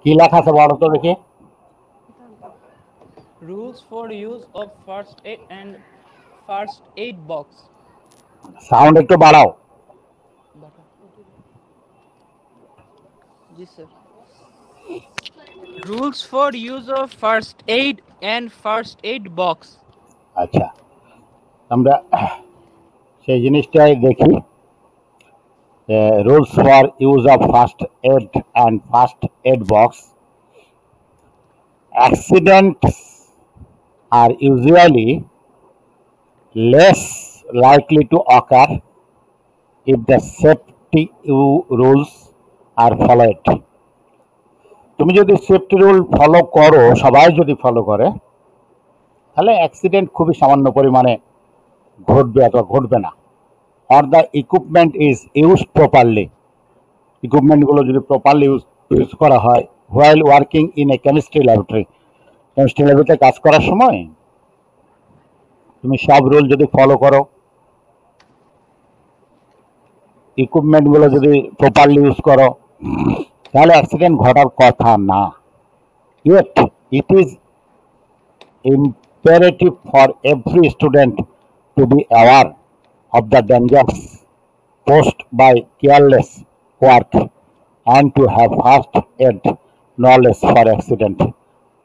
কি লেখা আছে বলো তো দেখি। Rules for use of first aid and first aid box. Sound একটু বাড়াও। Yes, sir. Rules for use of first aid and first aid box. আচ্ছা, আমরা সেই জিনিসটাই দেখি। Rules for use of first add and first aid box. Accidents are usually less likely to occur if the safety rules are followed. তুমি যদি safety rule follow করো, সবাই যদি ফলো করে, তাহলে অ্যাক্সিডেন্ট খুবই সামান্য পরিমাণে ঘটবে অথবা ঘটবে না। Or the equipment is use properly, ইকুইপমেন্টগুলো যদি প্রপারলি ইউজ করা হয় while working in a chemistry laboratory. Chemistry ল্যাবরেটরিতে কাজ করার সময় তুমি সব রুল যদি ফলো করো, ইকুইপমেন্টগুলো যদি প্রপারলি ইউজ করো, তাহলে অ্যাক্সিডেন্ট ঘটার কথা না। Yet it is imperative for every student to be aware of the dangers posed by careless work and to have first aid knowledge for accident.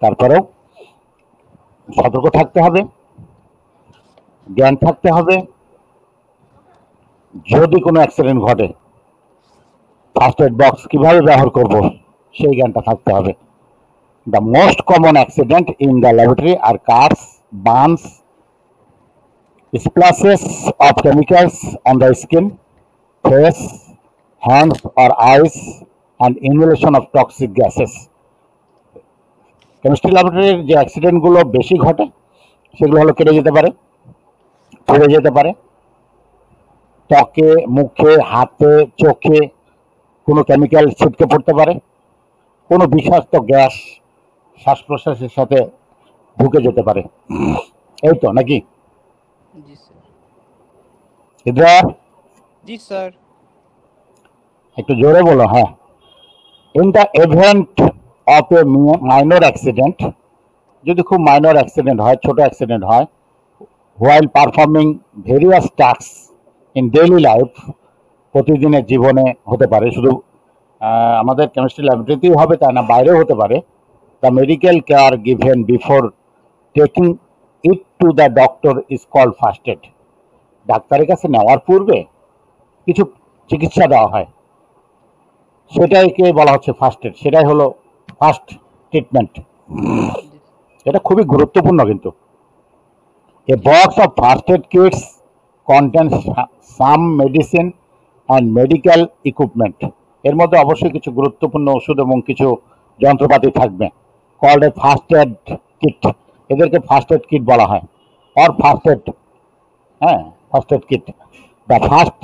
তারপরেও সতর্ক থাকতে হবে, জ্ঞান থাকতে হবে। যদি কোনো অ্যাক্সিডেন্ট ঘটে ফার্স্ট এড বক্স কিভাবে ব্যবহার করব সেই জ্ঞানটা থাকতে হবে। The most common accident in the laboratory are cuts, burns, splashes of chemicals on the skin, face, hands or eyes, and inhalation of toxic gases. Chemistry ল্যাবরেটরির যে অ্যাক্সিডেন্টগুলো বেশি ঘটে সেগুলো হলো কেটে যেতে পারে, পড়ে যেতে পারে, ত্বকে, মুখে, হাতে, চোখে কোনো কেমিক্যাল ছিটকে পড়তে পারে, কোনো বিষাক্ত গ্যাস শ্বাস প্রশ্বাসের সাথে ঢুকে যেতে পারে। এই তো নাকি? Yes, sir. ইদ্রা Yes, sir. একটু জোরে বলো। হ্যাঁ। In the event of A minor accident, যদি খুব মাইনর অ্যাক্সিডেন্ট হয়, ছোট অ্যাক্সিডেন্ট হয়, while performing various task in daily life, প্রতিদিনের জীবনে হতে পারে, শুধু আমাদের কেমিস্ট্রি ল্যাবরেটরিতেই হবে তা না, বাইরেও হতে পারে। The medical care given before taking it to the doctor is called first aid. ডাক্তারের কাছে নেওয়ার পূর্বে কিছু চিকিৎসা দেওয়া হয়, সেটাইকে বলা হচ্ছে ফার্স্ট এড, সেটাই হলো ফার্স্ট ট্রিটমেন্ট। এটা খুবই গুরুত্বপূর্ণ কিন্তু। A box of first aid kits contains some medicine and medical equipment. এর মধ্যে অবশ্যই কিছু গুরুত্বপূর্ণ ওষুধ এবং কিছু যন্ত্রপাতি থাকবে। Called a first aid kit, এদেরকে ফার্স্ট এড কিট বলা হয়, অর ফার্স্ট এড, হ্যাঁ, first aid kit. The first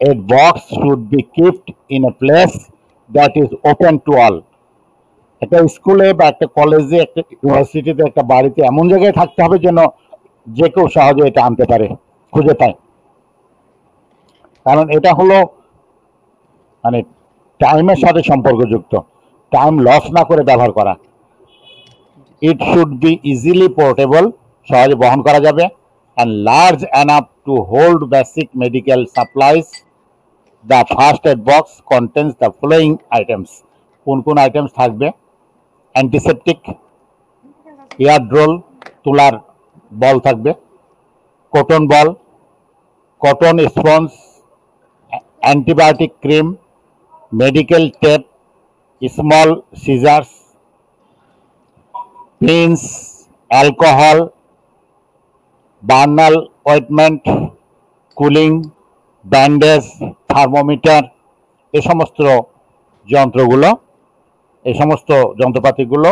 aid box should be keeped in a place that is open to all. একটা স্কুলে বা একটা কলেজে, একটা ইউনিভার্সিটিতে, একটা বাড়িতে এমন জায়গায় থাকতে হবে যেন যে কেউ সহজে এটা আনতে পারে, খুঁজে পায়। কারণ এটা হলো মানে টাইমের সাথে সম্পর্কযুক্ত, টাইম লস না করে ব্যবহার করা। It should be easily portable, সহজে বহন করা যাবে, and large enough to hold basic medical supplies. The first aid box contains the following items. কোন কোন আইটেমস থাকবে? অ্যান্টিসেপটিক, এয়ার ড্রোল, তুলার বল থাকবে, cotton ball, cotton sponge, antibiotic cream, medical tape, small scissors, pins, alcohol, Burnol ointment, cooling, bandage, thermometer, এ সমস্ত যন্ত্রগুলো, এই সমস্ত যন্ত্রপাতিগুলো,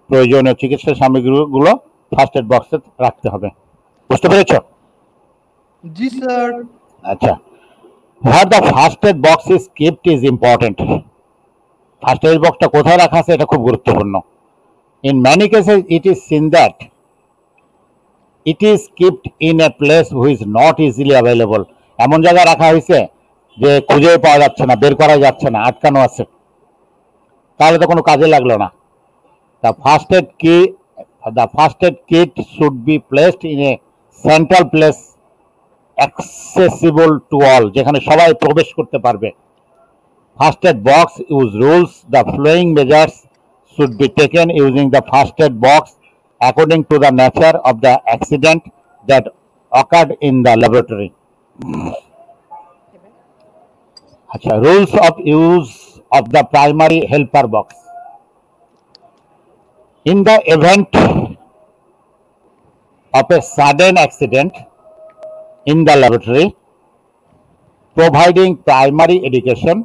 প্রয়োজনীয় চিকিৎসা সামগ্রীগুলো ফার্স্ট এড বক্সে রাখতে হবে। বুঝতে পেরেছ? Yes, sir. আচ্ছা, what the first aid box is keeped is important. First aid বক্সটা কোথায় রাখা আছে এটা খুব গুরুত্বপূর্ণ। In many cases it is seen that it is keeped in a place which not easily available. এমন জায়গায় রাখা হয়েছে যে খুঁজে পাওয়া যাচ্ছে না, বের করা যাচ্ছে না, আটকানো আছে। তাহলে তো কোনো কাজে লাগলো না। The first aid kit, the first aid kit should be placed in a central place accessible to all, যেখানে সবাই প্রবেশ করতে পারবে। First aid box use rules. The following measures should be taken using the first aid box according to the nature of the accident that occurred in the laboratory. আচ্ছা, rules of use of the primary helper box. In the event of a sudden accident in the laboratory, providing primary education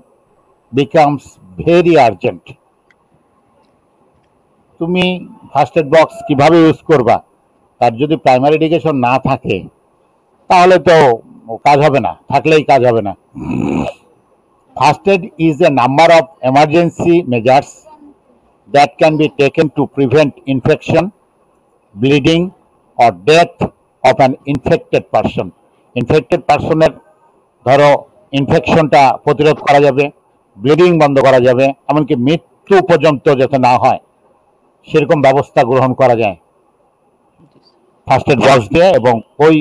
becomes very urgent. তুমি first aid box কিভাবে use করবা, তার যদি primary education না থাকে তাহলে তো কাজ হবে না, থাকলেই কাজ হবে না। First Ed is a number of emergency measures that can be taken to prevent infection, bleeding or death of an infected person. Infected personের ধরো ইনফেকশনটা প্রতিরোধ করা যাবে, ব্লিডিং বন্ধ করা যাবে, এমনকি মৃত্যু পর্যন্ত যাতে না হয় সেরকম ব্যবস্থা গ্রহণ করা যায় ফার্স্ট এড বক্স দিয়ে। এবং ওই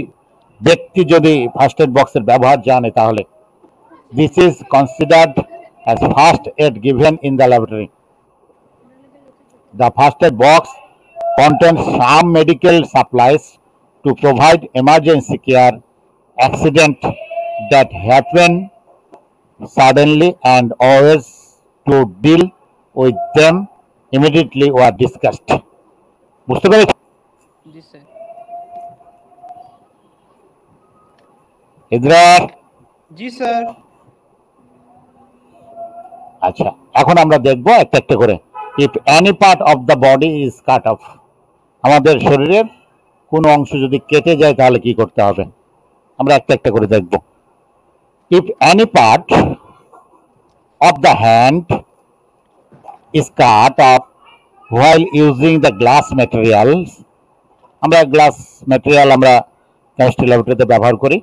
ব্যক্তি যদি ফার্স্ট এড বক্সের ব্যবহার জানে তাহলে this is considered as first aid given in the laboratory. The first aid box contains some medical supplies to provide emergency care accident that happen suddenly and always to deal with them immediately were discussed. বুঝতে পেরেছ? জি sir. ইদ্রার? জি sir. আচ্ছা, এখন আমরা দেখব একটা একটা করে। If any part of the body is cut off, আমাদের শরীরের কোন অংশ যদি কেটে যায় তাহলে কি করতে হবে, আমরা একটা একটা করে দেখব। If any part of the hand is cut off while using the glass materials, আমরা গ্লাস ম্যাটেরিয়াল আমরা কেমিস্ট্রি ল্যাবরেটরিতে ব্যবহার করি।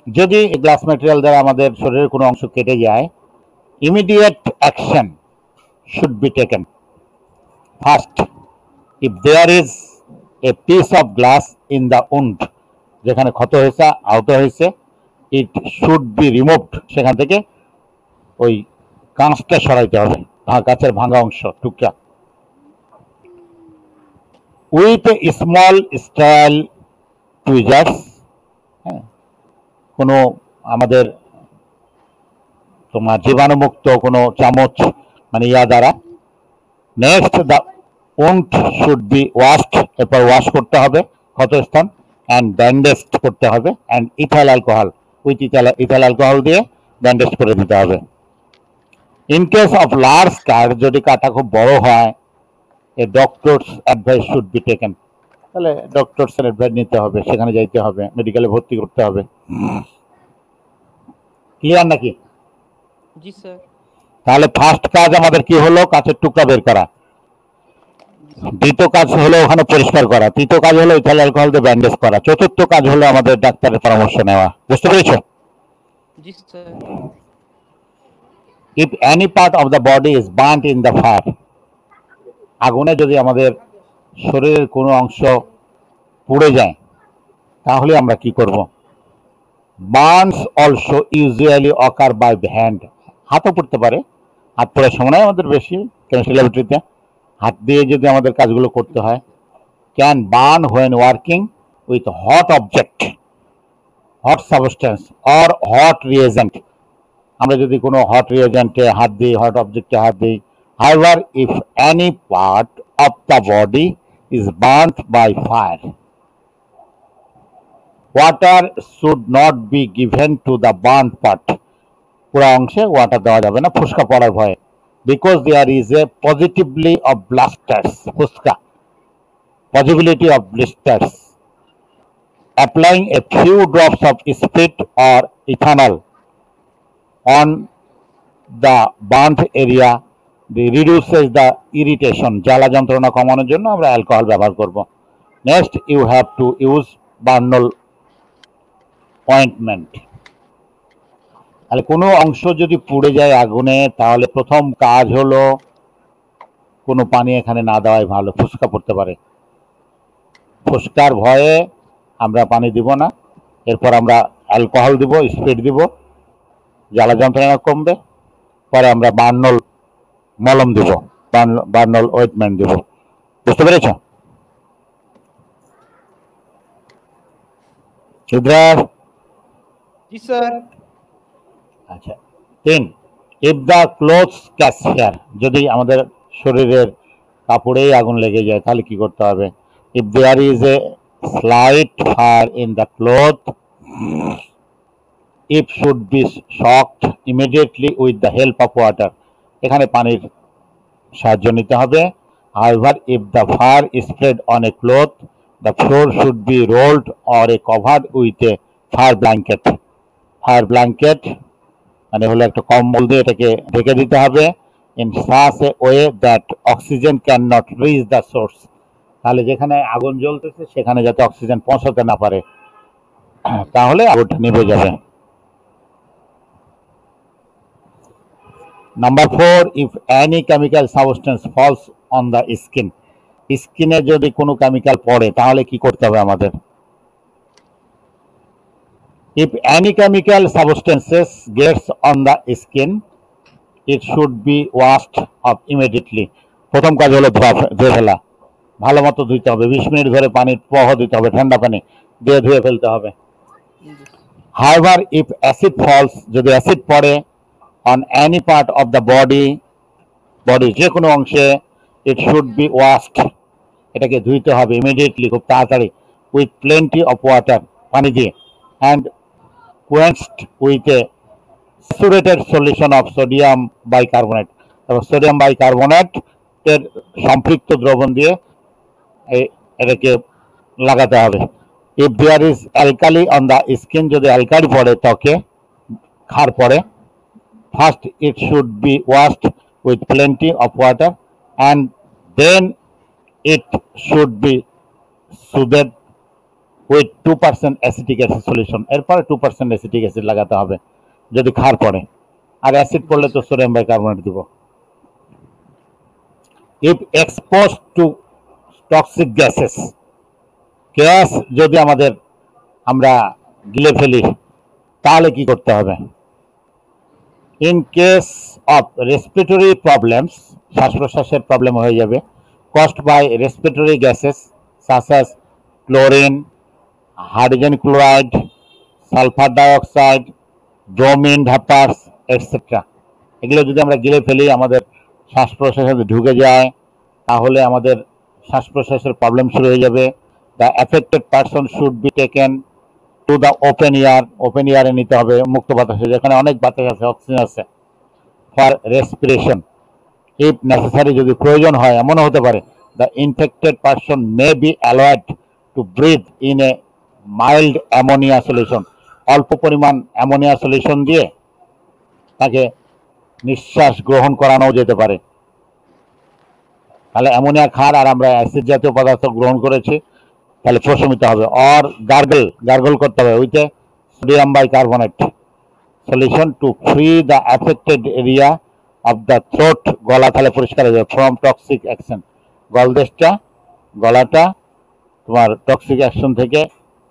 যদি গ্লাস ম্যাটেরিয়াল দ্বারা আমাদের শরীরের কোনো অংশ কেটে যায়, immediate action should be taken. First, if there is a piece of glass in the wound, যেখানে ক্ষত হয়েছে, আহত হয়েছে, it should be removed, সেখান থেকে ওই কাঁচটা সরাইতে হবে, কাঁচের ভাঙা অংশ টুকরা। With a small sterile tweezers, কোনো আমাদের তোমার জীবাণুমুক্ত কোনো চামচ মানে ইয়া দ্বারা। Next, the wound should be washed, এরপর ওয়াশ করতে হবে ক্ষতস্থান, অ্যান্ড ব্যান্ডেজ করতে হবে, and ethyl alcohol, with ethyl alcohol দিয়ে ব্যান্ডেজ করে দিতে হবে। In case of large cut, যদি কাটা খুব বড় হয়, a doctor's advice should be taken, তাহলে ডক্টরসের অ্যাডভাইস নিতে হবে, সেখানে যাইতে হবে, মেডিকেলে ভর্তি করতে হবে। ক্লিয়ার নাকি? জি স্যার। তাহলে ফার্স্ট কাজ আমাদের কি হলো, কাঁচের টুকরা বের করা। দ্বিতীয় কাজ হলো ওখানে পরিষ্কার করা। তৃতীয় কাজ হলো ইথাইল অ্যালকোহল দিয়ে ব্যান্ডেজ করা। চতুর্থ কাজ হলো আমাদের ডাক্তারের পরামর্শ নেওয়া। বুঝতে পেরেছো? জি sir. If any part of the body is burned in the fire, আগুনে যদি আমাদের শরীরের কোনো অংশ পুড়ে যায় তাহলে আমরা কি করব? Burns also usually occur by hand, হাতও পড়তে পারে, হাত পড়ার সময় আমাদের বেশি কেমিস্ট্রি ল্যাবরেটরিতে হাত দিয়ে যদি আমাদের কাজগুলো করতে হয়। Can burn when working with hot object, hot substance or hot reagent, আমরা যদি কোনো হট রিয়েজেন্টে হাত দিই, হট অবজেক্টে হাত দিই। However, if any part of the body is burnt by fire, water should not be given to the burnt part. পুরো অংশে water দেওয়া যাবে না ফুসকা পড়ার ভয়ে, because there is a possibility of blisters, phuchka, possibility of blisters. Applying a few drops of spirit or ethanol on the burnt area reduces the irritation, জ্বালা যন্ত্রণা কমানোর জন্য আমরা অ্যালকোহল ব্যবহার করব। Next, you have to use Burnol ointment. তাহলে কোনো অংশ যদি পুড়ে যায় আগুনে, তাহলে প্রথম কাজ হলো কোনো পানি এখানে না দেওয়াই ভালো, ফুসকা পড়তে পারে। ফুসকার ভয়ে আমরা পানি দিব না। এরপর আমরা অ্যালকোহল দিব, স্পিড দিব, জ্বালা যন্ত্রণা কমবে। পরে আমরা বার্নল মলম দিব, বার্নল ওয়েটমেন্ট দিব। বুঝতে পেরেছ? ইদ্রার? जी सर। আচ্ছা। 3, if the clothes catch fire, যদি আমাদের শরীরের কাপড়েই আগুন লেগে যায় তাহলে কি করতে হবে? If there is a slight fire in the cloth, if should be soaked immediately with the help of water, এখানে পানির সাহায্য নিতে হবে। However if the fire spread on a cloth, the floor should be rolled or a covered with a fire blanket. Fire blanket মানে হলো একটা কম্বল দিয়ে এটাকে ঢেকে দিতে হবে। In such a way that oxygen can not reach the source, তাহলে যেখানে আগুন জ্বলতেছে সেখানে যাতে অক্সিজেন পৌঁছাতে না পারে, তাহলে আগুনটা নিভে যাবে। Number 4, if any chemical substance falls on the skin, স্কিনে যদি কোনো কেমিক্যাল পড়ে তাহলে কি করতে হবে আমাদের? If any chemical substances gets on the skin, it should be washed off immediately. প্রথম কাজ হলো ধুয়ে ফেলা, ভালো মতো ধুইতে হবে। 20 মিনিট ধরে পানির প্রবাহ দিতে হবে, ঠান্ডা পানি দিয়ে ধুয়ে ফেলতে হবে। হাউএভার ইফ অ্যাসিড ফলস, যদি অ্যাসিড পড়ে on any part of the body যে কোনো অংশে, ইট শুড বি ওয়াশড, এটাকে ধুইতে হবে ইমিডিয়েটলি, খুব তাড়াতাড়ি, উইথ প্লেন্টি অফ ওয়াটার, পানি দিয়ে, and quenched with a saturated solution of sodium bicarbonate, এবং সোডিয়াম বাইকার্বনেট এর সম্পৃক্ত দ্রবণ দিয়ে এটাকে লাগাতে হবে। If there is alkali on the skin, যদি অ্যালকালি পড়ে ত্বকে, ক্ষার পড়ে, first it should be washed with plenty of water and then it should be soothed with 2% acetic acid solution. এরপরে 2% অ্যাসিটিক অ্যাসিড লাগাতে হবে যদি ক্ষার পড়ে, আর অ্যাসিড পড়লে তো সোডিয়াম বাইকার্বনেট দিব। If expose to toxic gases, gas যদি আমরা গিলে ফেলি তাহলে কি করতে হবে? In case of respiratory problems, শ্বাস প্রশ্বাসের প্রবলেম হয়ে যাবে, caused by respiratory gases such as chlorine, hydrogen chloride, sulphur dioxide, bromine vapours etcetera, এগুলো যদি আমরা গিলে ফেলি, আমাদের শ্বাস প্রশ্বাসে ঢুকে যায়, তাহলে আমাদের শ্বাস প্রশ্বাসের প্রবলেম শুরু হয়ে যাবে। The affected person should be taken to the open air, open এয়ারে নিতে হবে, মুক্ত বাতাসে, যেখানে অনেক বাতাস আছে, অক্সিজেন আছে, ফর রেসপিরেশন। ইফ নেসেসারি, যদি প্রয়োজন হয়, এমনও হতে পারে, the infected person may be allowed to breathe in a mild ammonia solution, অল্প পরিমাণ অ্যামোনিয়া সলিউশন দিয়ে তাকে নিঃশ্বাস গ্রহণ করানো যেতে পারে। তাহলে অ্যামোনিয়া ক্ষার আর আমরা অ্যাসিড জাতীয় পদার্থ গ্রহণ করেছি, তাহলে প্রশমিত হবে। অর গার্গল করতে হবে with a sodium bicarbonate solution to free the affected area of the throat, গলা তাহলে পরিষ্কার হয়ে যাবে, ফ্রম টক্সিক অ্যাকশন, গলাটা তোমার টক্সিক অ্যাকশন থেকে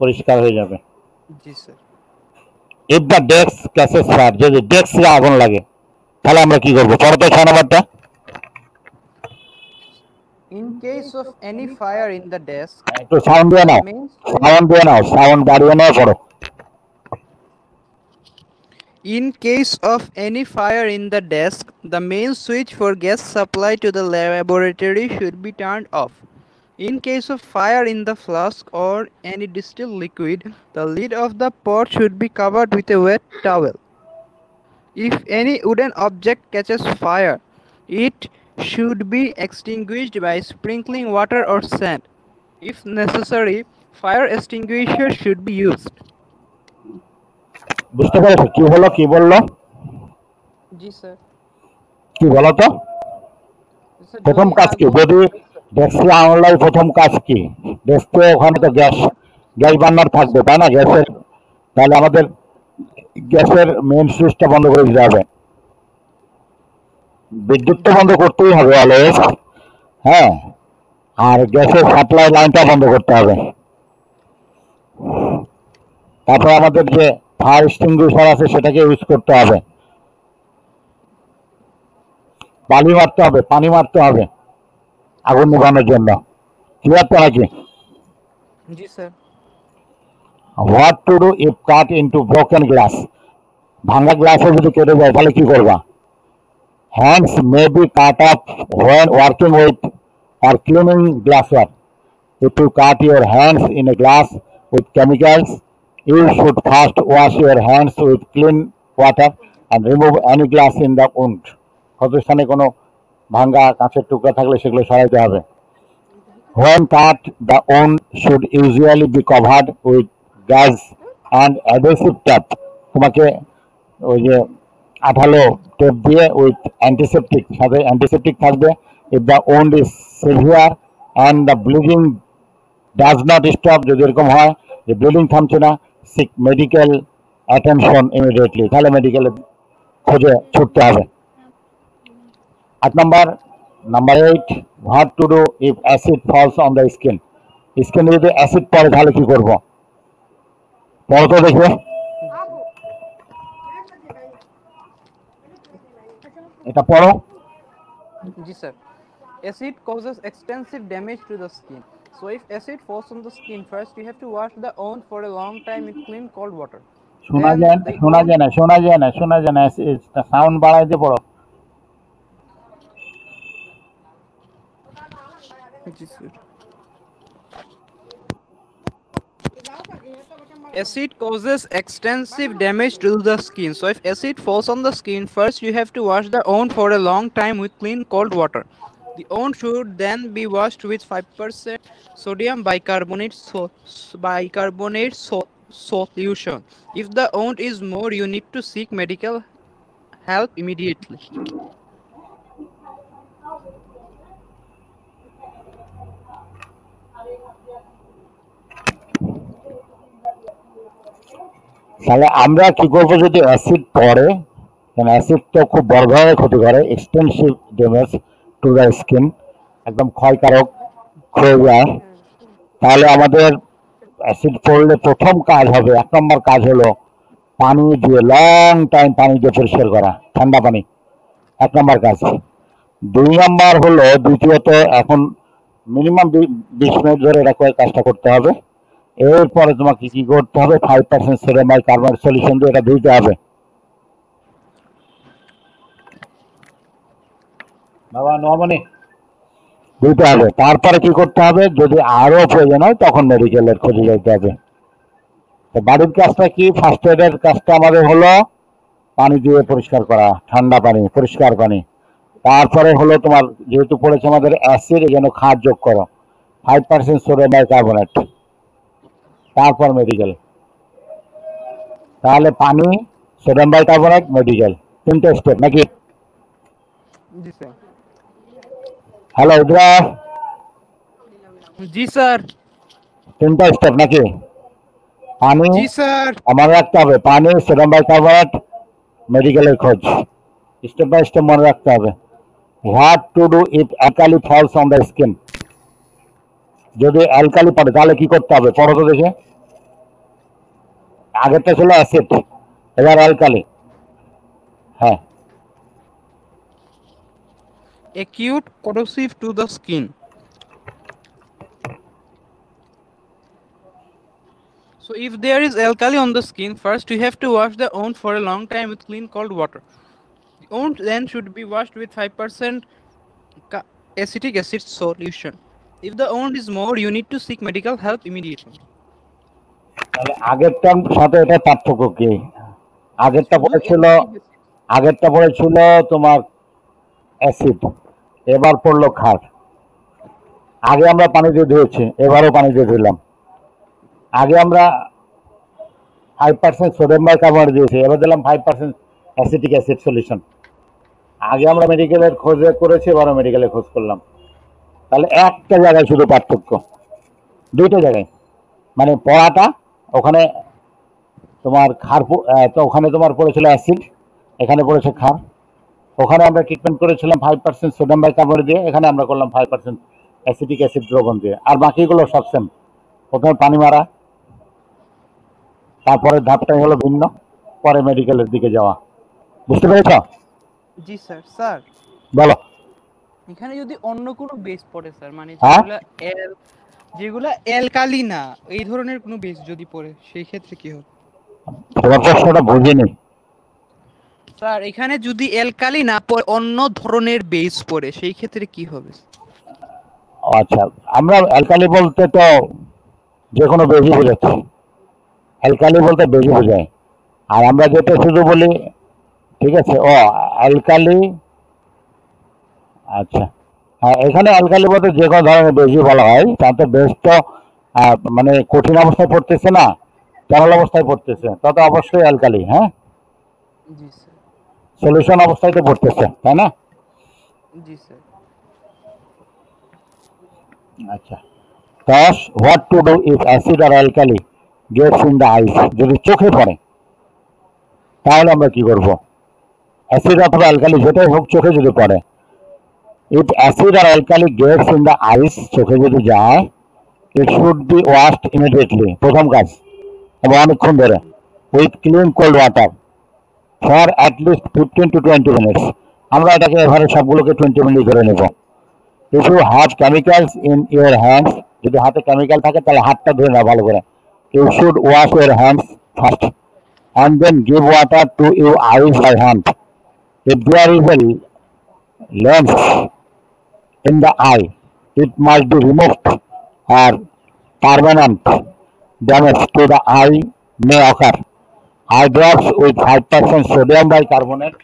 পরিষ্কার হয়ে যাবে। जी sir. If the desk catches fire, যদি ডেস্কে আগুন লাগে তাহলে আমরা কি করবো? পরে তো 6 নম্বরটা। In case of any fire in the desk, একটু সাউন্ড দিয়ে নাও, সাউন্ড বাড়িয়ে নাও, পড়ো। in case of any fire in the desk, the main switch for gas supply to the laboratory should be turned off. In case of fire in the flask or any distilled liquid, the lid of the pot should be covered with a wet towel. If any wooden object catches fire, it should be extinguished by sprinkling water or sand. If necessary, fire extinguisher should be used. বুঝতে পেরেছো কি হলো, কি বললো? जी sir. কি বলো তো? প্রথম কাজ কি? যদি ডেস্কে আগুন লাগে প্রথম কাজ কি? ডেস্কে ওখানে তো গ্যাস বার্নার থাকবে, তাই না? গ্যাসের, তাহলে আমাদের গ্যাসের মেইন সুইচটা বন্ধ করে দিতে হবে। বিদ্যুৎ তো বন্ধ করতেই হবে অলওয়েজ, হ্যাঁ, আর গ্যাসের সাপ্লাই লাইনটা বন্ধ করতে হবে। তারপর আমাদের যে ফায়ার এক্সটিংগুইশার আছে সেটাকে ইউজ করতে হবে। বালি মারতে হবে, পানি মারতে হবে আগুন নিভানোর জন্য। ক্লিয়ার তো নাকি? জি sir. What to do if cut into broken glass? ভাঙা গ্লাসে যদি কেটে যায় তাহলে কি করবা? Hands may be cut off when working with or cleaning glassware. If you cut your hands in a glass with chemicals, you should first wash your hands with clean water and remove any glass in the wound. ক্ষতস্থানে কোনো ভাঙ্গা কাঁচের টুকরা থাকলে সেগুলো সরাইতে হবে। When cut, the wound should usually be covered with gauze and adhesive tape. তোমাকে ওই যে আঠালো টেপ দিয়ে উইথ অ্যান্টিসেপটিক, সাথে অ্যান্টিসেপটিক থাকবে। If the wound is severe and the bleeding does not stop, যদি এরকম হয় যে ব্লিডিং থামছে না, সিক মেডিকেল অ্যাটেনশন ইমিডিয়েটলি, তাহলে মেডিকেলে খোঁজে ছুটতে হবে। 8 number 8, what to do if acid falls on the skin? স্কিনে যদি অ্যাসিড পড়ে তাহলে কি করব? পড়ো তো দেখবে, এটা পড়ো। Ji sir. Acid causes extensive damage to the skin. So if acid falls on the skin, first you have to wash the wound for a long time with clean cold water. শোনা Then যায় the শোনা wound, যায় না, শোনা যায় না, শোনা যায় না, সাউন্ড বাড়াই দিয়ে পড়ো। Ji sir. Acid causes extensive damage to the skin. So if acid falls on the skin, first you have to wash the wound for a long time with clean cold water. The wound should then be washed with 5% sodium bicarbonate solution. If the wound is more, you need to seek medical help immediately. তাহলে আমরা কি করবো যদি acid পড়ে? কারণ acid তো খুব বড় ধরনের ক্ষতি করে, extensive damage to the skin, একদম ক্ষয়কারক হয়ে যায়। তাহলে আমাদের অ্যাসিড পড়লে প্রথম কাজ হবে, 1 নম্বর কাজ হলো পানি দিয়ে লং টাইম পানি দিয়ে পরিষ্কার করা, ঠান্ডা পানি, 1 নম্বর কাজ। 2 নম্বর হলো, দ্বিতীয়ত এখন মিনিমাম 20 মিনিট ধরে এটা কাজটা করতে হবে। এরপরে তোমাকে কি করতে হবে? 5% সোডিয়াম বাইকার্বনেট সলিউশন দিয়ে এটা ধুইতে হবে। বাবা নমনে ধুইতে হবে। তারপরে কি করতে হবে? যদি আরো প্রয়োজন হয় তখন মেডিকেলের খোঁজে যাইতে হবে। তো বাড়ির কাজটা কি? ফার্স্ট এডের কাজটা আমাদের হলো পানি দিয়ে পরিষ্কার করা, ঠান্ডা পানি, পরিষ্কার পানি। তারপরে হলো তোমার যেহেতু পড়েছে আমাদের অ্যাসিড, এই জন্য খাদ যোগ করো, 5% সোডিয়াম বাইকার্বনেট, তারপর মেডিকেল। তাহলে পানি, সোডিয়াম বাইকার্বনেট, মেডিকেল, 3টে স্টেপ নাকি? Ji sir. হ্যালো ইদ্রা, Ji sir. 3টা স্টেপ নাকি? পানি Ji sir. মনে রাখতে হবে, পানি, সোডিয়াম বাইকার্বনেট, মেডিকেলের খোঁজ, স্টেপ বাই স্টেপ মনে রাখতে হবে। What to do if alkali falls on the skin? যদি অ্যালকালি পড়ে তাহলে কি করতে হবে? পড়ো তো দেখে। আগেরটা ছিল অ্যাসিড, এবার অ্যালকালি। হ্যাঁ, Acute corrosive to the skin. So if there is alkali on the skin, first you have to wash the wound for a long time with clean cold water. The wound then should be washed with 5% acetic acid solution. If the wound is more, you need to seek medical help immediately. তাহলে আগেরটার সাথে এটা পার্থক্য কি? আগেরটা পড়েছিল তোমার acid, এবার পড়লো ক্ষার। আগে আমরা পানি দিয়ে ধুয়েছি, এবারও পানি দিয়ে ধুলাম। আগে আমরা 5% সোডিয়াম বাইকার্বনেট দিয়েছি, এবার দিলাম 5% অ্যাসিটিক অ্যাসিড সলিউশন। আগে আমরা মেডিকেলের খোঁজে করেছি, এবারও মেডিকেলে খোঁজ করলাম। তাহলে একটা জায়গায় শুধু পার্থক্য, 2টা জায়গায়, মানে পড়াটা ওখানে তোমার ক্ষার, তো ওখানে তোমার পড়েছিল অ্যাসিড, এখানে পড়েছে ক্ষার। ওখানে আমরা ট্রিটমেন্ট করেছিলাম 5% সোডিয়াম বাইকার্বনেট দিয়ে, এখানে আমরা করলাম 5% অ্যাসিটিক অ্যাসিড দ্রবণ দিয়ে। আর বাকিগুলো সব সেম। প্রথমে পানি মারা, তারপরে ধাপটাই হলো ভিন্ন, পরে মেডিকেলের দিকে যাওয়া। বুঝতে পেরেছ? জি স্যার। স্যার বলো। এখানে যদি অন্য কোনো বেস পড়ে স্যার, মানে হ্যাঁ? যেগুলা অ্যালকালি না, এই ধরনের কোনো বেস যদি পড়ে সেই ক্ষেত্রে কি হবে? তোমার প্রশ্নটা বুঝিনি। স্যার এখানে যদি অ্যালকালি না পড়ে অন্য ধরনের বেস পড়ে সেই ক্ষেত্রে কি হবে? আচ্ছা, আমরা অ্যালকালি বলতে তো যে কোনো বেশি বোঝাচ্ছি। অ্যালকালি বলতে বেশি বোঝায়। আর আমরা যেটা শুধু বলি, ঠিক আছে, ও অ্যালকালি, আচ্ছা, হ্যাঁ, এখানে অ্যালকালি বলতে যে কোনো ধরনের বেশি বলা হয়। তাতে বেশ তো মানে কঠিন অবস্থায় পড়তেছে না, তরল অবস্থায় পড়তেছে, তত অবশ্যই অ্যালকালি। হ্যাঁ, জি স্যার। সলিউশন অবস্থায় তো পড়তেছে, তাই না? জি স্যার। আচ্ছা, thus what to do if acid or alkali gets in the eyes? যদি চোখে পড়ে তাহলে আমরা কি করব? অ্যাসিড অথবা অ্যালকালি যেটাই হোক চোখে যদি পড়ে, if acid or alkali gets in the eyes, চোখে যদি যায়, it should be washed immediately, প্রথম কাজ, এবং অনেকক্ষণ ধরে, with clean cold water for at least 15 to 20 minutes। আমরা এটাকে এভাবে সবগুলোকে 20 মিনিট ধরে নেব। if you have chemicals in your hands, যদি হাতে কেমিক্যাল থাকে তাহলে হাতটা ধরে নাও ভালো করে। you should wash your hands first and then give water to your eyes by hand। if there is a lens in the eye, it must be removed or permanent damage to the eye may occur। eye drops with 5% sodium bicarbonate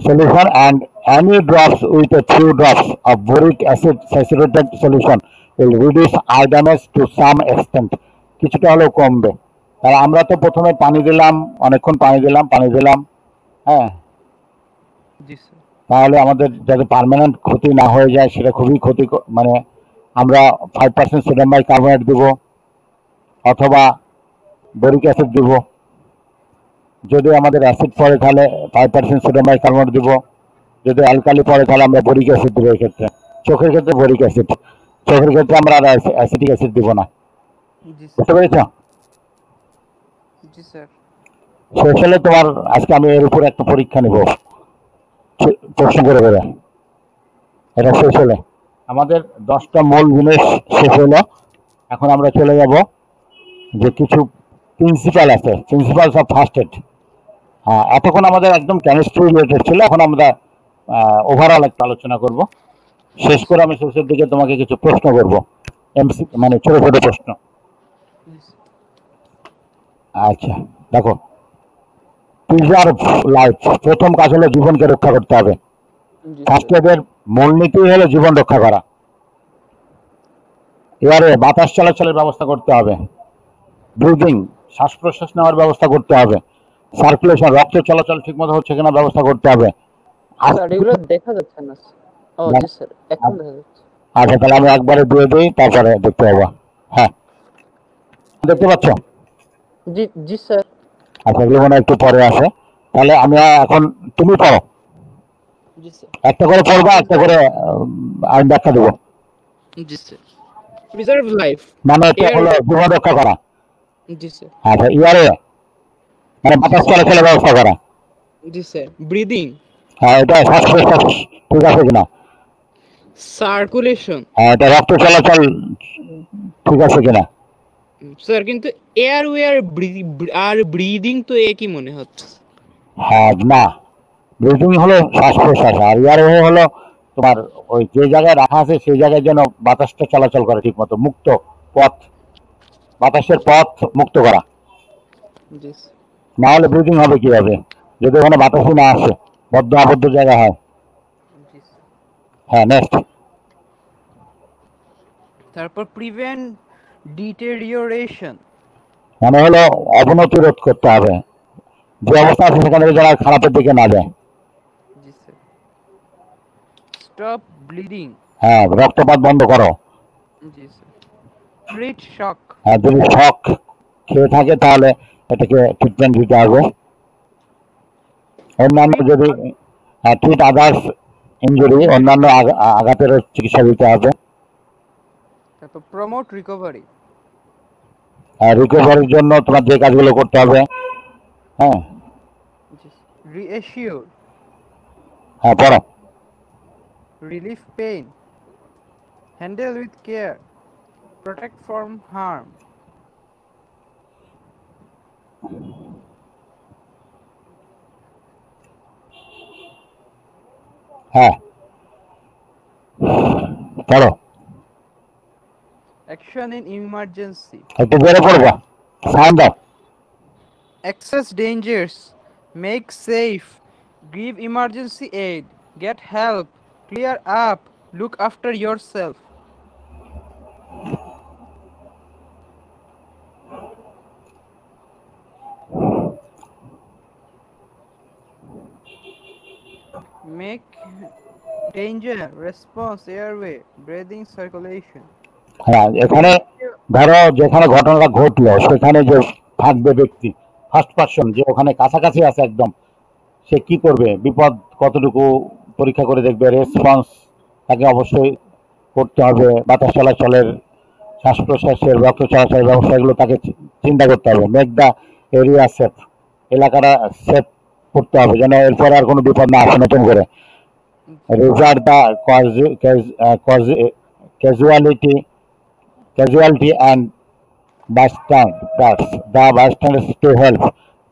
solution and any drops with a few drops of boric acid saturated solution will reduce eye damage to some extent। কিছুটা হলেও কমবে। তাহলে আমরা তো প্রথমে পানি দিলাম, অনেকক্ষণ পানি দিলাম, হ্যাঁ, জি স্যার। তাহলে আমাদের যাতে পার্মানেন্ট ক্ষতি না হয়ে যায়, সেটা খুবই ক্ষতি, মানে আমরা 5% সোডিয়াম বাইকার্বনেট দিব অথবা বরিক অ্যাসিড দিব। যদি আমাদের অ্যাসিড পড়ে তাহলে 5% সোডিয়াম বাইকার্বনেট দিব, যদি অ্যালকালি পড়ে তাহলে আমরা বরিক অ্যাসিড দেবো। এক্ষেত্রে চোখের ক্ষেত্রে বরিক অ্যাসিড, চোখের ক্ষেত্রে আমরা আর অ্যাসিটিক অ্যাসিড দিব না। জি বুঝতে স্যার। পেরেছ? জি স্যার। শেষ হলে তোমার আজকে আমি এর উপর একটা পরীক্ষা নিব, প্রশ্ন করে করে। এটা শেষ হলে আমাদের 10টা মূল জিনিস শেষ হলো। এখন আমরা চলে যাব যে কিছু প্রিন্সিপাল আছে, প্রিন্সিপালস অফ ফার্স্ট এড। এতক্ষণ আমাদের একদম কেমিস্ট্রি রিলেটেড ছিল, এখন আমরা ওভারঅল একটা আলোচনা করব। শেষ করে আমি শেষের দিকে তোমাকে কিছু প্রশ্ন করব, এমসি মানে ছোট ছোট প্রশ্ন। আচ্ছা, দেখো, প্রিজার্ভ লাইফ, প্রথম কাজ হলো জীবনকে রক্ষা করতে হবে। ফার্স্ট এডের মূলনীতি হলো জীবন রক্ষা করা। এবারে বাতাস চলাচলের ব্যবস্থা করতে হবে, ব্রিদিং, শ্বাস প্রশ্বাস নেওয়ার ব্যবস্থা করতে হবে, সার্কুলেশন, রক্ত চলাচল ঠিকমতো হচ্ছে কিনা ব্যবস্থা করতে হবে। স্যার এগুলো দেখা যাচ্ছে না। ও জি স্যার, এখন দেখা যাচ্ছে। আচ্ছা, তাহলে আমি একবারে দিয়ে দিই, তারপরে দেখতে পাবো। হ্যাঁ, দেখতে পাচ্ছ? জি জি স্যার। আচ্ছা, এগুলো মনে একটু পরে আসে। তাহলে আমি এখন, তুমি পড়ো, জি স্যার। একটা করে পড়বা, একটা করে আমি ব্যাখ্যা দেবো। জি স্যার। প্রিজার্ভ লাইফ মানে এটা হলো জীবন রক্ষা করা। জি স্যার। আচ্ছা, ইয়ারে মানে বাতাস চলাচলের ব্যবস্থা করা। জি স্যার। ব্রিদিং। হ্যাঁ, এটা শ্বাস প্রশ্বাস ঠিক আছে কিনা। সার্কুলেশন। হ্যাঁ, এটা রক্ত চলাচল ঠিক আছে কিনা। স্যার কিন্তু এয়ারওয়ে আর ব্রিদিং তো একই মনে হচ্ছে। হ্যাঁ, না, ব্রিদিং হলো শ্বাস প্রশ্বাস, আর এয়ারওয়ে হলো তোমার ওই যে জায়গায় রাখা আছে সেই জায়গায় যেন বাতাসটা চলাচল করে ঠিক মতো, মুক্ত পথ, বাতাসের পথ মুক্ত করা। জি না হলে ব্রিদিং হবে কিভাবে যদি ওখানে বাতাসই না আসে, বদ্ধ আবদ্ধ জায়গা হয়। হ্যাঁ, নেক্সট। তারপর প্রিভেন্ট ডিটেরিওরেশন, মানে হলো অবনতি রোধ করতে হবে, যে অবস্থা আছে সেখান থেকে যারা খারাপের দিকে না যায়। জি স্যার। Stop bleeding. হ্যাঁ, রক্তপাত বন্ধ করো। জি স্যার। ট্রিট শক। হ্যাঁ, যদি শক খেয়ে থাকে তাহলে এটাকে ট্রিটমেন্ট দিতে হবে। অন্যান্য যদি ট্রিট আদার্স ইঞ্জুরি, অন্যান্য আঘাতের চিকিৎসা দিতে হবে। তারপর প্রমোট রিকভারি। রিকভারির জন্য তোমার যে কাজগুলো করতে হবে। হ্যাঁ রিঅ্যাসিওর। হ্যাঁ, পড়ো। Relief pain. Handle with care. Protect from harm. হ্যাঁ, পড়ো। Action in emergency. একটু জোরে পড়বা, সাউন্ড দাও। Access dangers, make safe, give emergency aid, get help, clear up, look after yourself. Make danger, response, airway, breathing, circulation. হ্যাঁ, এখানে ধরো যেখানে ঘটনাটা ঘটলো সেখানে যে থাকবে ব্যক্তি, ফার্স্ট পার্সন যে ওখানে কাছাকাছি আছে একদম, সে কি করবে, বিপদ কতটুকু পরীক্ষা করে দেখবে। রেসপন্স তাকে অবশ্যই করতে হবে। বাতাস চলাচলের, শ্বাস প্রশ্বাসের, রক্ত চলাচলের ব্যবস্থা, এগুলো তাকে চিন্তা করতে হবে। মেক দ্য এরিয়া সেফ, এলাকাটা সেফ করতে হবে যেন এরপরে আর কোনো বিপদ না আসে নতুন করে। Reserve the casualty and bystanders to help,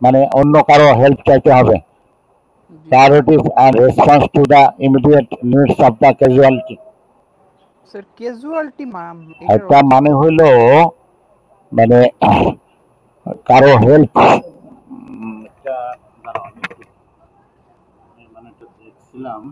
মানে অন্য কারো হেল্প চাইতে হবে। Priorities and response to the immediate needs of the casualty. Sir, casualty ma'am. একটা মানে হইলো মানে কারো হেল্প, দেখছিলাম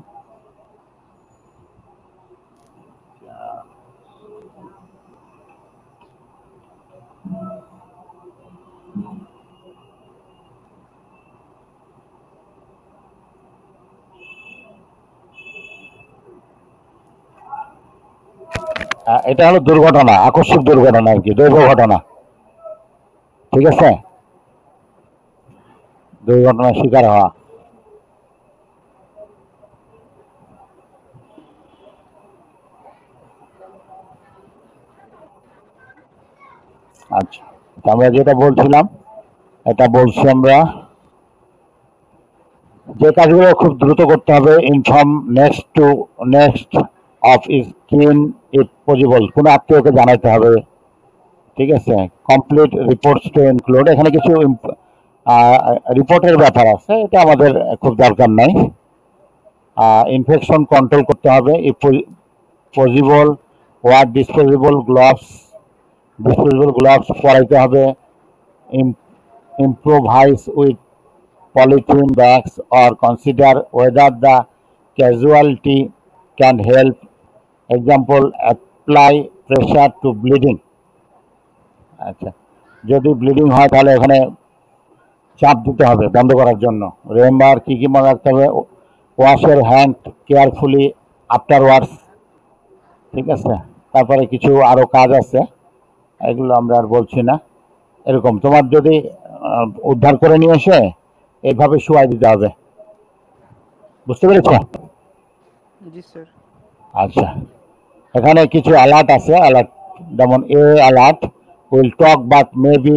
এটা হলো দুর্ঘটনা, আকস্মিক দুর্ঘটনা আর কি, দৈব ঘটনা। ঠিক আছে, দুর্ঘটনার শিকার হওয়া। আচ্ছা, আমরা যেটা বলছিলাম এটা বলছি আমরা, যে কাজগুলো খুব দ্রুত করতে হবে। ইনফর্ম নেক্সট অফ ইজ কিন ইফ পসিবল, কোনো আত্মীয়কে জানাতে হবে। ঠিক আছে, কমপ্লিট রিপোর্টস টু ইনক্লুড, এখানে কিছু রিপোর্টের ব্যাপার আছে, এটা আমাদের খুব দরকার নাই। ইনফেকশন কন্ট্রোল করতে হবে। If possible wear disposable gloves পরাইতে হবে। Improvise with polythene bags or consider whether the casualty can help. Example, apply pressure to bleeding. আচ্ছা, যদি ব্লিডিং হয় তাহলে এখানে চাপ দিতে হবে বন্ধ করার জন্য। রিমেম্বার কি কি মনে রাখতে হবে, wash your hand carefully afterwards. ঠিক আছে, তারপরে কিছু আরো কাজ আছে, এগুলো আমরা আর বলছি না। এরকম তোমার যদি উদ্ধার করে নিয়ে এসে এইভাবে শুয়াই দিতে হবে। বুঝতে পেরেছ? জি স্যার। আচ্ছা, এখানে কিছু অ্যালার্ট আছে। অ্যালার্ট যেমন a alert, will talk but may be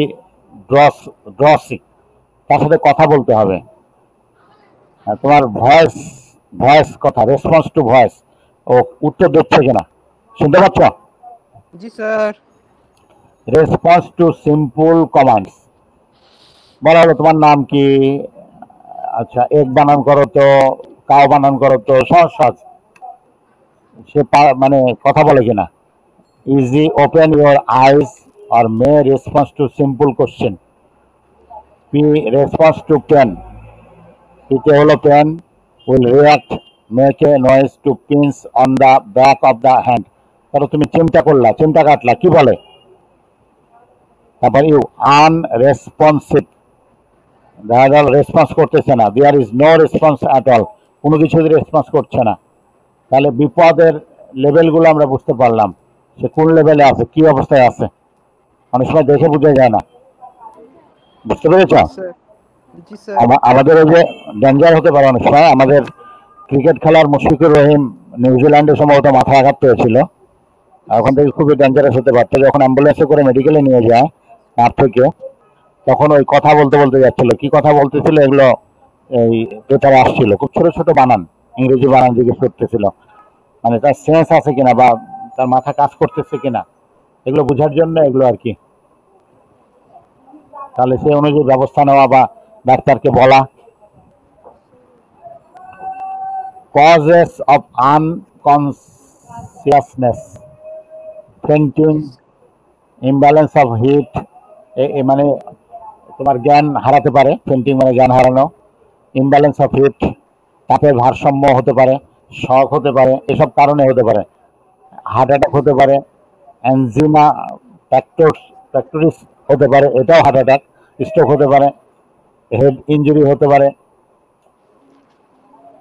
drowsy, তার সাথে কথা বলতে হবে। তোমার ভয়েস কথা, রেসপন্স টু ভয়েস, ও উত্তর দিচ্ছে কিনা, শুনতে পাচ্ছ? জি sir. Response to simple commands, বলা হলো তোমার নাম কি, আচ্ছা এক বানান করো তো, কাও বানান করো তো, সহজ সহজ, সে মানে কথা বলে কিনা। Easy open your eyes or may response to simple question. P response to pen, পিকে হলো pen, will react make a noise to pins on the back of the hand, ধরো তুমি চিমটা করলা, চিমটা কাটলা, কি বলে? তারপর ইউ আনরেসপন্সিভ, দেখা গেল রেসপন্স করতেছে না, there is no response at all, কোনো কিছু রেসপন্স করছে না, তাহলে বিপদের লেভেলগুলো আমরা বুঝতে পারলাম সে কোন লেভেলে আছে, কি অবস্থায় আছে। অনেক সময় দেখে বোঝা যায় না, বুঝতে পেরেছ? Yes, sir. Yes, sir. আমাদের ওই যে ডেঞ্জার হতে পারে অনেক সময়। আমাদের ক্রিকেট খেলার মুশফিকুর রহিম নিউজিল্যান্ডে সম্ভবত মাথায় আঘাত পেয়েছিল, ওখান থেকে খুবই ডেঞ্জারাস হতে পারতো। যখন অ্যাম্বুলেন্সে করে মেডিকেলে নিয়ে যায় তার থেকে, তখন ওই কথা বলতে বলতে যাচ্ছিল, কি কথা বলতেছিল এগুলো এই পেপারে আসছিল, খুব ছোট ছোট বানান, ইংরেজি বানান জিজ্ঞেস করতেছিল, মানে তার সেন্স আছে কিনা বা তার মাথা কাজ করতেছে কিনা, এগুলো বোঝার জন্য এগুলো আর কি। তাহলে সেই অনুযায়ী ব্যবস্থা নেওয়া বা ডাক্তারকে বলা। Causes of unconsciousness, fainting, imbalance of heat, মানে তোমার জ্ঞান হারাতে পারে, ফেন্টিং মানে জ্ঞান হারানো, ইমব্যালেন্স অফ হিট, তাপের ভারসাম্য হতে পারে, শক হতে পারে, এসব কারণে হতে পারে, হার্ট অ্যাটাক হতে পারে, অ্যানজিনা প্যাক্টোরিস হতে পারে, এটাও হার্ট অ্যাটাক, স্ট্রোক হতে পারে, হেড ইঞ্জুরি হতে পারে,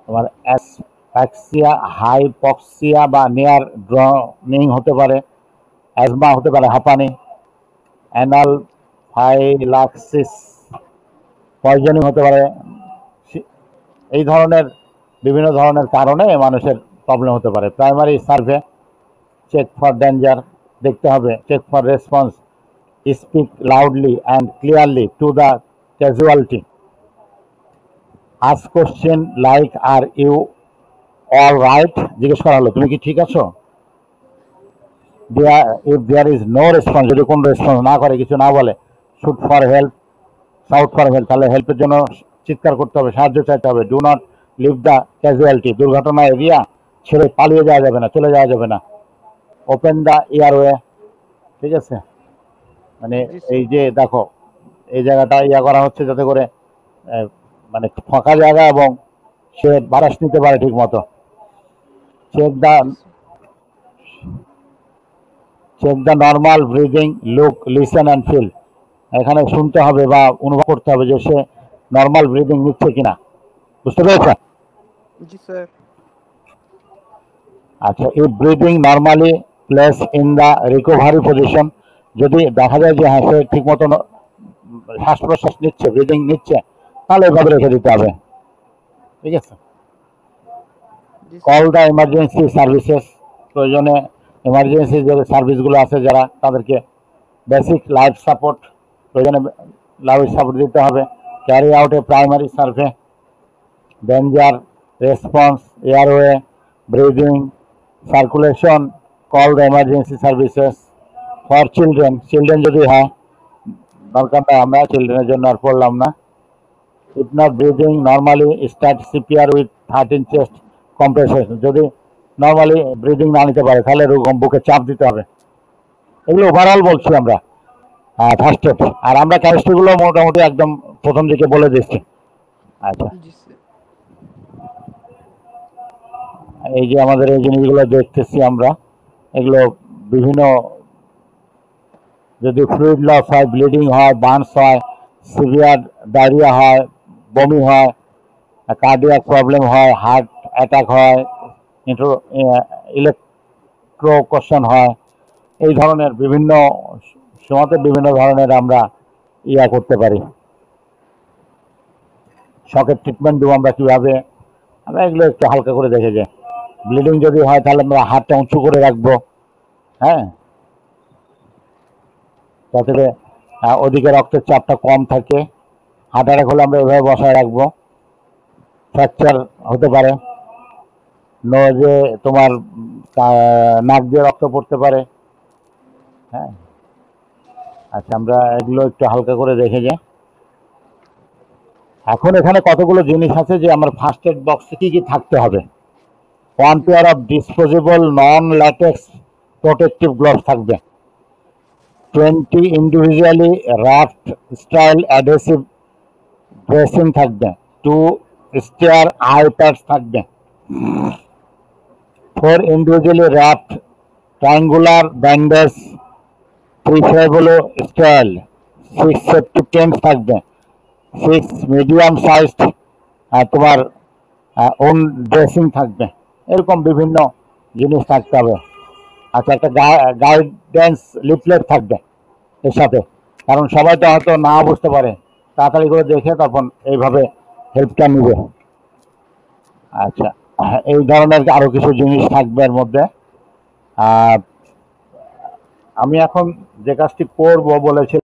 তোমার অ্যাসফ্যাক্সিয়া, হাইপক্সিয়া বা নিয়ার ড্রনিং হতে পারে, অ্যাজমা হতে পারে, হাঁপানি, অ্যানাল ফাইলাক্সিস, পয়জনিং হতে পারে। এই ধরনের বিভিন্ন ধরনের কারণে মানুষের প্রবলেম হতে পারে। Primary survey, check for danger দেখতে হবে, check for response, speak loudly and clearly to the casualty, ask question like are you all right, জিজ্ঞেস করা হলো তুমি কি ঠিক আছো। If there is no response, যদি কোনো রেসপন্স না করে, কিছু না বলে, shout for help, shout for help, তাহলে হেল্পের জন্য চিৎকার করতে হবে, সাহায্য চাইতে হবে। Do not leave the casualty, দুর্ঘটনা এরিয়া ছেড়ে পালিয়ে যাওয়া যাবে না, চলে যাওয়া যাবে না। ওপেন দ্য এয়ারওয়ে, ঠিক আছে, মানে Yes, sir. এই যে দেখো এই জায়গাটা ইয়া করা হচ্ছে যাতে করে মানে ফাঁকা জায়গা এবং সে বাতাস নিতে পারে ঠিক মতো। Check the Yes, sir. Normal breathing, look, listen and feel, এখানে শুনতে হবে বা অনুভব করতে হবে যে সে নর্মাল ব্রিদিং নিচ্ছে কিনা, বুঝতে পেরেছ? Yes, sir. আচ্ছা, এই breathing normally place in the recovery position, যদি দেখা যায় যে হ্যাঁ সে ঠিক মতো শ্বাস প্রশ্বাস নিচ্ছে, ব্রিদিং নিচ্ছে, তাহলে এভাবে রেখে দিতে হবে, ঠিক আছে। Yes, call sir. The emergency services, প্রয়োজনে এমার্জেন্সি যে সার্ভিসগুলো আছে যারা, তাদেরকে বেসিক লাইফ সাপোর্ট, প্রয়োজনে লাইফ সাপোর্ট দিতে হবে। Carry out a primary survey, danger response, airway, breathing, circulation, call the emergency services. For children, children যদি হয় দরকার নেই, আমরা চিলড্রেনের জন্য আর পড়লাম না। If not breathing normally, start CPR with 13 chest compression, যদি নর্মালি ব্রিদিং না নিতে পারে তাহলে বুকে চাপ দিতে হবে। এগুলো ওভারঅল বলছি আমরা ফার্স্ট এড, আর আমরা কেমিস্ট্রিগুলো মোটামুটি একদম প্রথম দিকে বলে দিচ্ছি। আচ্ছা, Yes, sir. এই যে আমাদের এই জিনিসগুলো দেখতেছি আমরা, এগুলো বিভিন্ন, যদি ফ্লুইড লস হয়, ব্লিডিং হয়, বার্নস হয়, সিভিয়ার ডায়রিয়া হয়, বমি হয়, কার্ডিয়াক প্রবলেম হয়, হার্ট অ্যাটাক হয়, ইলেকট্রোকশন হয়, এই ধরনের বিভিন্ন সময়তে বিভিন্ন ধরনের আমরা ইয়া করতে পারি। শকের ট্রিটমেন্ট দেবো আমরা কীভাবে, আমরা এগুলো একটু হালকা করে দেখে যাই। ব্লিডিং যদি হয় তাহলে আমরা হাতটা উঁচু করে রাখবো, হ্যাঁ, যাতে ওদিকে রক্তের চাপটা কম থাকে। হার্ট অ্যাটাক হলে আমরা এভাবে বসায় রাখবো। ফ্র্যাকচার হতে পারে, যে তোমার নাক দিয়ে রক্ত পড়তে পারে, হ্যাঁ। আচ্ছা, আমরা এগুলো একটু হালকা করে দেখে যাই। এখন এখানে কতগুলো জিনিস আছে যে আমার ফার্স্ট এড বক্সে কি কি থাকতে হবে। 1 pair of disposable non latex protective gloves থাকবে। 20 individually wrapped sterile adhesive dressing থাকবে। 2 স্টেয়ার আই প্যাডস থাকবে। 4 individually wrapped triangular bandage preferable sterile. 6 safety pins থাকবে। 6 মিডিয়াম সাইজ তোমার ওন ড্রেসিং থাকবে, এরকম বিভিন্ন জিনিস থাকতে হবে। আচ্ছা, একটা গাইডেন্স লিফলেট থাকবে এর সাথে, কারণ সবাই তো হয়তো না বুঝতে পারে, তাড়াতাড়ি করে দেখে তখন এইভাবে হেল্পটা নিবে। আচ্ছা, এই ধরনের আরো কিছু জিনিস থাকবে এর মধ্যে। আমি এখন যে কাজটি করব বলেছি